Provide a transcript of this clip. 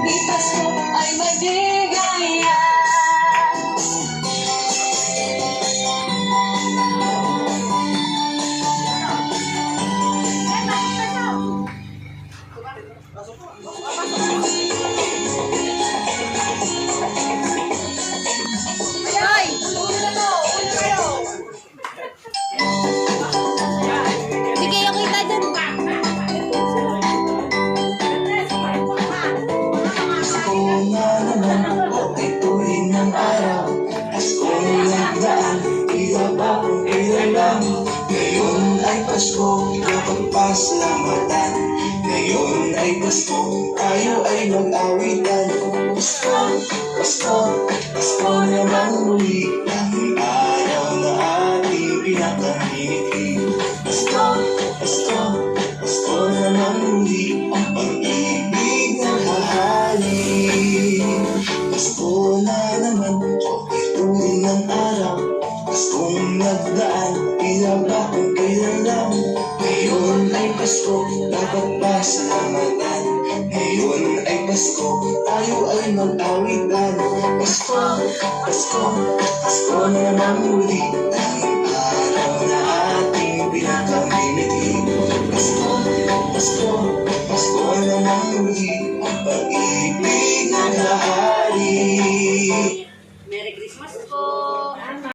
Di Pasko ay maligaya. Hindi kayo kita dyan. Pasko na naman po ay tuwing ng araw. Paskong nagdaan, tila ba kung kailan lang. Ngayon ay Pasko, dapat pasalamatan. Ngayon ay Pasko, tayo ay mag-awitan. Pasko, Pasko, Pasko naman muli. Ang araw na ating pinakahiniti. Pasko, Pasko, Pasko naman muli. Ang pag-ibig na hahalik. Pasko na naman po ay tuwing ng araw. Paskong nagdaan, tila ba kung kailan lang. Ngayon ay Pasko, dapat pasalamatan. Ngayon ay Pasko, tayo ay mag-awitan. Pasko, Pasko, Pasko na naman muli.